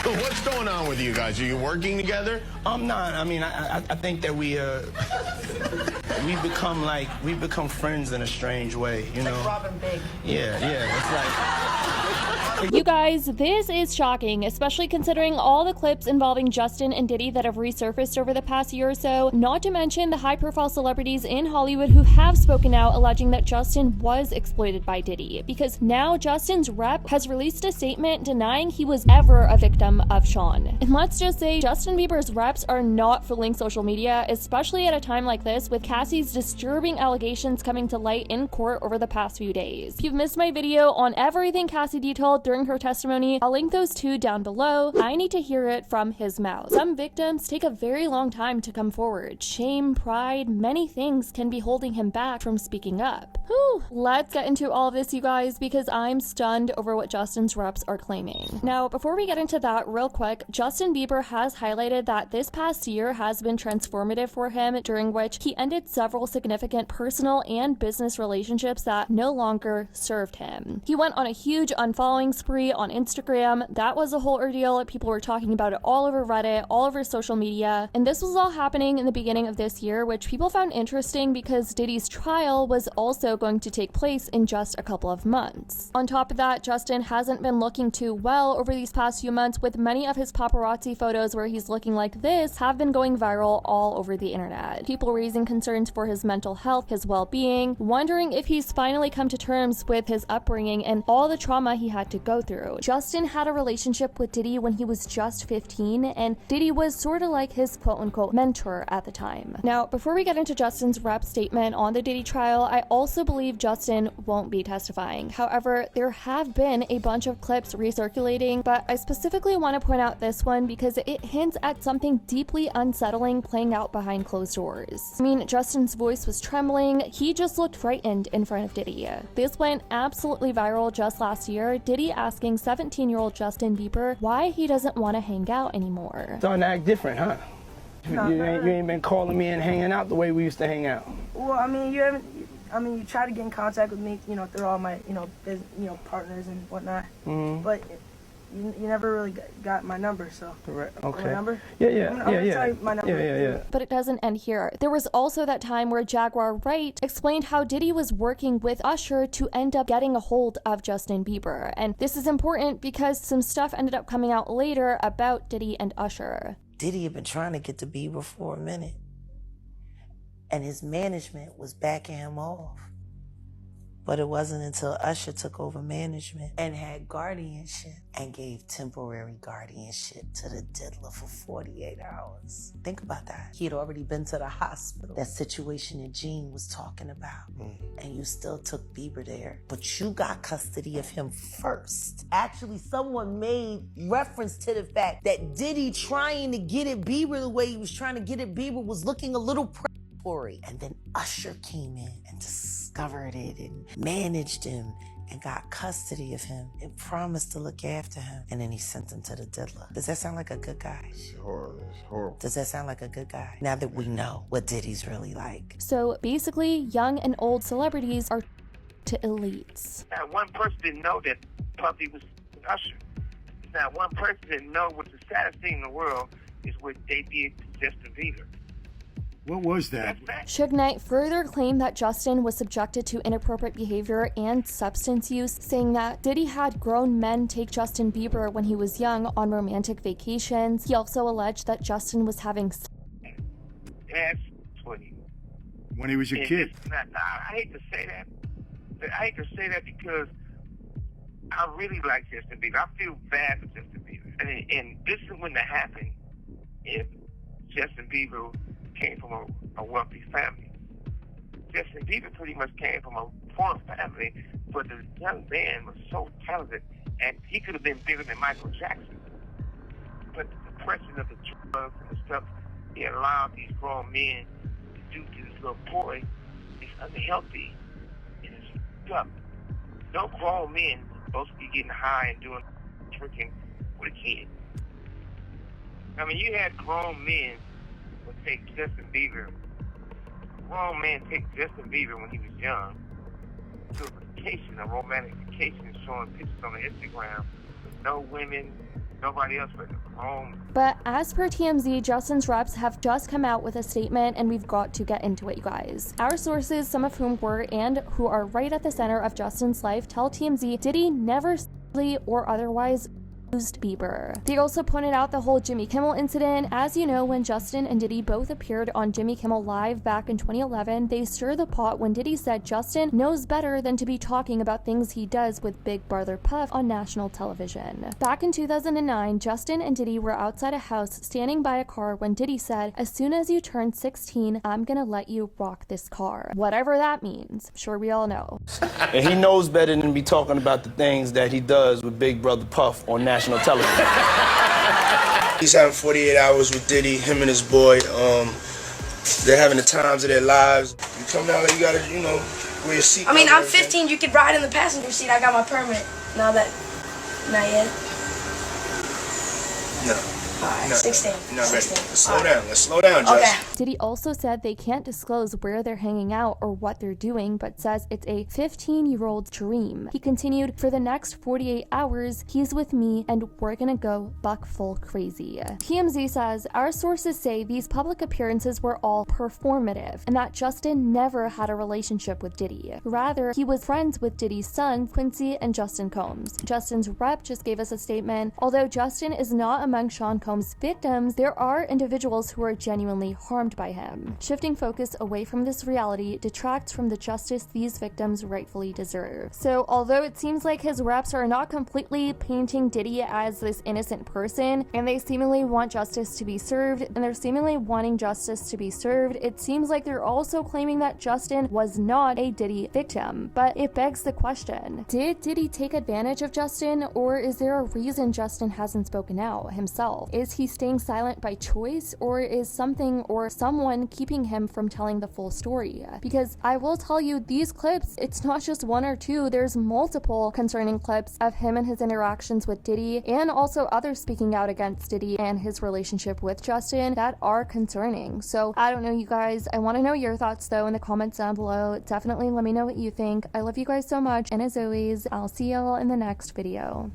What's going on with you guys? Are you working together? Not. I mean, I think that we've become friends in a strange way, you know? Like Robin Big. Yeah, it's like... You guys, this is shocking, especially considering all the clips involving Justin and Diddy that have resurfaced over the past year or so, not to mention the high-profile celebrities in Hollywood who have spoken out alleging that Justin was exploited by Diddy, because now Justin's rep has released a statement denying he was ever a victim of Sean. And let's just say Justin Bieber's reps are not fooling social media, especially at a time like this with Cassie's disturbing allegations coming to light in court over the past few days. If you've missed my video on everything Cassie detailed during her testimony, I'll link those two down below. I need to hear it from his mouth. Some victims take a very long time to come forward. Shame, pride, many things can be holding him back from speaking up. Whew. Let's get into all of this, you guys, because I'm stunned over what Justin's reps are claiming. Now, before we get into that real quick, Justin Bieber has highlighted that this past year has been transformative for him, during which he ended several significant personal and business relationships that no longer served him. He went on a huge unfollowing spree on Instagram. That was a whole ordeal. People were talking about it all over Reddit, all over social media, and this was all happening in the beginning of this year, which people found interesting because Diddy's trial was also going to take place in just a couple of months. On top of that, Justin hasn't been looking too well over these past few months, with many of his paparazzi photos where he's looking like this have been going viral all over the internet. People raising concerns for his mental health, his well-being, wondering if he's finally come to terms with his upbringing and all the trauma he had to go through. Justin had a relationship with Diddy when he was just 15, and Diddy was sort of like his quote-unquote mentor at the time. Now, before we get into Justin's rep statement on the Diddy trial, I also believe Justin won't be testifying. However, there have been a bunch of clips recirculating, but I specifically want to point out this one because it hints at something deeply unsettling playing out behind closed doors. I mean, Justin's voice was trembling. He just looked frightened in front of Diddy. This went absolutely viral just last year, Diddy asking 17-year-old Justin Bieber why he doesn't want to hang out anymore. Starting to act different, huh? No, You ain't been calling me and hanging out the way we used to hang out. Well, I mean, you try to get in contact with me, through all my, partners and whatnot. Mm-hmm. But you never really got my number, so. Correct. Okay. My number? Yeah. I'm gonna tell you my number. Yeah. But it doesn't end here. There was also that time where Jaguar Wright explained how Diddy was working with Usher to end up getting a hold of Justin Bieber. And this is important because some stuff ended up coming out later about Diddy and Usher. Diddy had been trying to get to Bieber for a minute, and his management was backing him off. But it wasn't until Usher took over management and had guardianship and gave temporary guardianship to the diddler for 48 hours. Think about that. He had already been to the hospital. That situation that Gene was talking about. And you still took Bieber there. But you got custody of him first. Actually, someone made reference to the fact that Diddy trying to get at Bieber the way he was trying to get at Bieber was looking a little predatory. And then Usher came in and discovered it and managed him and got custody of him and promised to look after him. And then he sent him to the diddler. Does that sound like a good guy? Sure, it's horrible. Does that sound like a good guy? Now that we know what Diddy's really like. So basically, young and old celebrities are to elites. Not one person didn't know that Puffy was Usher. Not one person didn't know what the saddest thing in the world is what they did to Justin Bieber. What was that? Suge Knight further claimed that Justin was subjected to inappropriate behavior and substance use, saying that Diddy had grown men take Justin Bieber when he was young on romantic vacations. He also alleged that Justin was having That's what he. When he was a kid. I hate to say that. But I hate to say that because I really like Justin Bieber. I feel bad for Justin Bieber. And this is when that happened if Justin Bieber came from a wealthy family. Justin Bieber pretty much came from a poor family, but the young man was so talented, and he could have been bigger than Michael Jackson. But the depression of the drugs and the stuff he allowed these grown men to do to this little boy is unhealthy and it's stuff. No grown men are supposed to be getting high and doing tricking with a kid. I mean, you had grown men would take Justin Bieber. Grown men take Justin Bieber when he was young to a vacation, a romantic vacation, showing pictures on the Instagram with no women, nobody else but home. But as per TMZ, Justin's reps have just come out with a statement, and we've got to get into it, you guys. Our sources, some of whom were and who are right at the center of Justin's life, tell TMZ Diddy never or otherwise used Bieber. They also pointed out the whole Jimmy Kimmel incident. As you know, when Justin and Diddy both appeared on Jimmy Kimmel Live back in 2011, they stirred the pot when Diddy said Justin knows better than to be talking about things he does with Big Brother Puff on national television. Back in 2009, Justin and Diddy were outside a house standing by a car when Diddy said, "As soon as you turn 16, I'm gonna let you rock this car." Whatever that means. I'm sure we all know. And he knows better than to be talking about the things that he does with Big Brother Puff on national television. He's having 48 hours with Diddy, him and his boy. They're having the times of their lives. You come down, you gotta, wear your seatbelt. I mean, I'm 15. You could ride in the passenger seat. I got my permit. Not yet. No. Alright, No, 16. No, 16. Let's slow down, Josh. Okay. Diddy also said they can't disclose where they're hanging out or what they're doing, but says it's a 15-year-old's dream. He continued, "For the next 48 hours, he's with me and we're gonna go buck full crazy." TMZ says, "Our sources say these public appearances were all performative and that Justin never had a relationship with Diddy. Rather, he was friends with Diddy's sons, Quincy and Justin Combs." Justin's rep just gave us a statement. Although Justin is not among Sean Combs' victims, there are individuals who are genuinely harmed by him. Shifting focus away from this reality detracts from the justice these victims rightfully deserve. So although it seems like his reps are not completely painting Diddy as this innocent person, and they seemingly want justice to be served, and they're seemingly wanting justice to be served, it seems like they're also claiming that Justin was not a Diddy victim. But it begs the question, did Diddy take advantage of Justin, or is there a reason Justin hasn't spoken out himself? Is he staying silent by choice, or is something or someone keeping him from telling the full story? Because I will tell you, these clips, it's not just one or two, there's multiple concerning clips of him and his interactions with Diddy, and also others speaking out against Diddy and his relationship with Justin that are concerning. So I don't know, you guys. I want to know your thoughts though in the comments down below. Definitely let me know what you think. I love you guys so much, and as always, I'll see y'all in the next video.